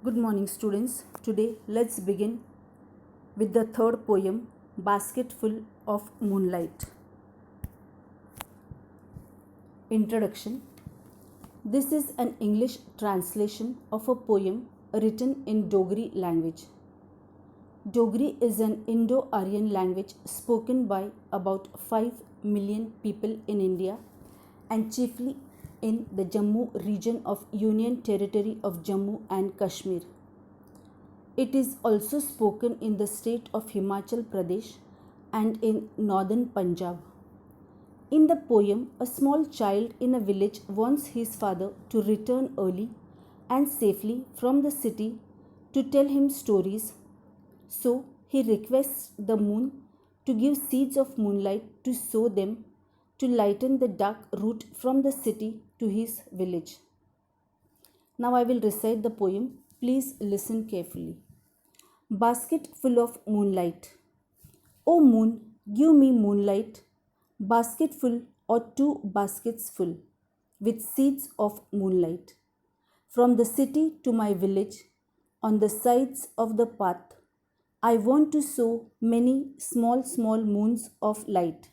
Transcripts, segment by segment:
Good morning, students. Today, let's begin with the third poem, Basketful of Moonlight. Introduction. This is an English translation of a poem written in Dogri language. Dogri is an Indo-Aryan language spoken by about 5 million people in India and chiefly in the Jammu region of Union Territory of Jammu and Kashmir. It is also spoken in the state of Himachal Pradesh and in northern Punjab. In the poem, a small child in a village wants his father to return early and safely from the city to tell him stories. So he requests the moon to give seeds of moonlight to sow them to lighten the dark route from the city to his village. Now I will recite the poem. Please listen carefully. Basket full of moonlight. O moon, give me moonlight, basket full or two baskets full, with seeds of moonlight. From the city to my village, on the sides of the path, I want to sow many small moons of light.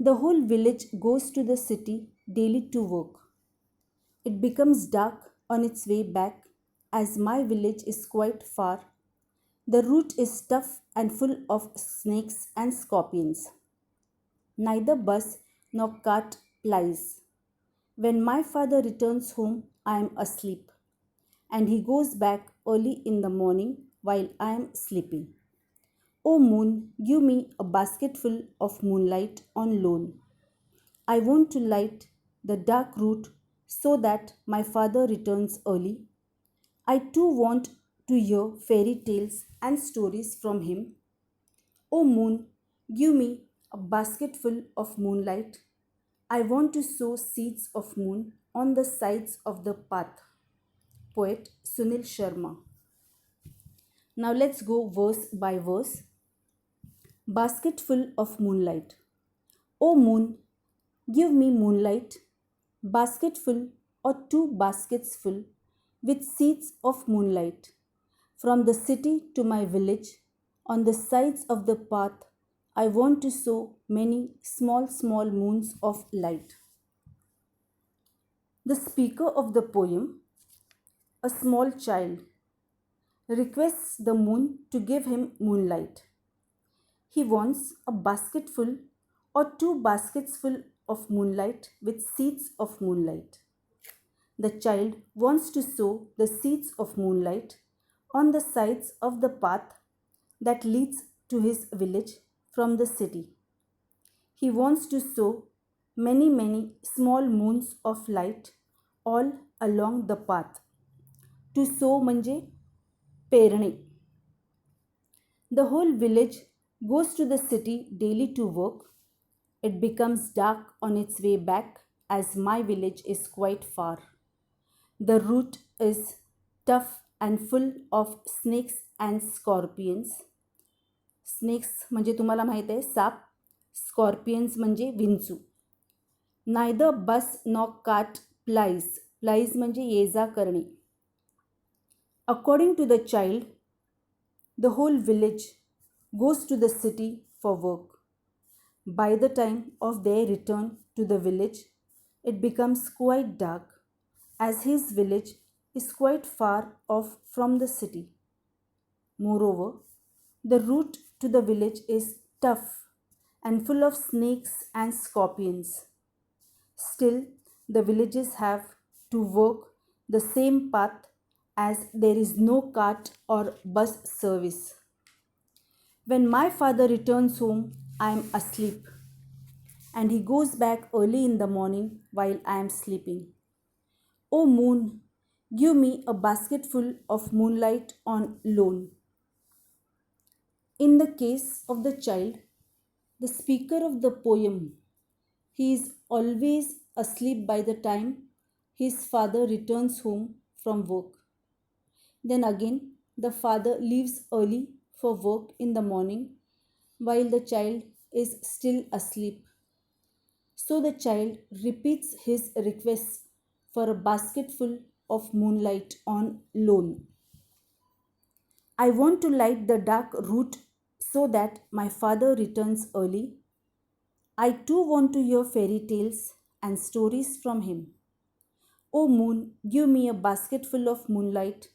The whole village goes to the city daily to work. It becomes dark on its way back, as my village is quite far. The route is tough and full of snakes and scorpions. Neither bus nor cart plies. When my father returns home, I am asleep, and he goes back early in the morning while I am sleeping. O moon, give me a basketful of moonlight on loan. I want to light the dark route so that my father returns early. I too want to hear fairy tales and stories from him. O moon, give me a basketful of moonlight. I want to sow seeds of moon on the sides of the path. Poet Sunil Sharma. Now let's go verse by verse. Basketful of moonlight. O moon, give me moonlight, basketful or two baskets full with seeds of moonlight. From the city to my village, on the sides of the path, I want to sow many small moons of light. The speaker of the poem, a small child, requests the moon to give him moonlight. He wants a basketful or two baskets full of moonlight with seeds of moonlight. The child wants to sow the seeds of moonlight on the sides of the path that leads to his village from the city. He wants to sow many small moons of light all along the path. To sow म्हणजे पेरणे. The whole village goes to the city daily to work. It becomes dark on its way back as my village is quite far. The route is tough and full of snakes and scorpions. Snakes म्हणजे तुम्हाला माहित आहे shop, scorpions म्हणजे विंचू. Neither bus nor cart plies. Plies म्हणजे ये जा करणे. According to the child, the whole village goes to the city for work. By the time of their return to the village, it becomes quite dark, as his village is quite far off from the city. Moreover, the route to the village is tough and full of snakes and scorpions. Still, the villagers have to work the same path as there is no cart or bus service. When my father returns home, I am asleep, and he goes back early in the morning while I am sleeping. O moon, give me a basketful of moonlight on loan. In the case of the child, the speaker of the poem, he is always asleep by the time his father returns home from work. Then again, the father leaves early for work in the morning while the child is still asleep. So the child repeats his request for a basketful of moonlight on loan. I want to light the dark root so that my father returns early. I too want to hear fairy tales and stories from him. O moon, give me a basketful of moonlight.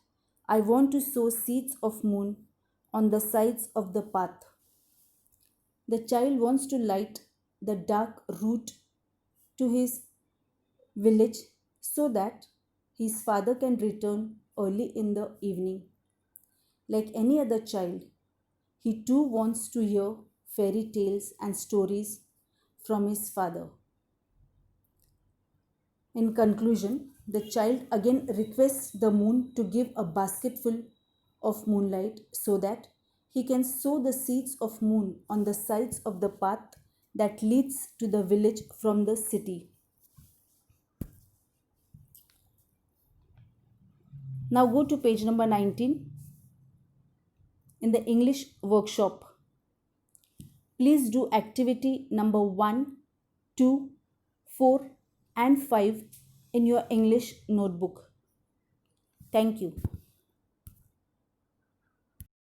I want to sow seeds of moon on the sides of the path. The child wants to light the dark route to his village so that his father can return early in the evening. Like any other child, he too wants to hear fairy tales and stories from his father. In conclusion, the child again requests the moon to give a basketful of moonlight so that he can sow the seeds of moon on the sides of the path that leads to the village from the city. Now go to page number 19 in the English workshop. Please do activity number 1, 2, 4 and 5 in your English notebook. Thank you.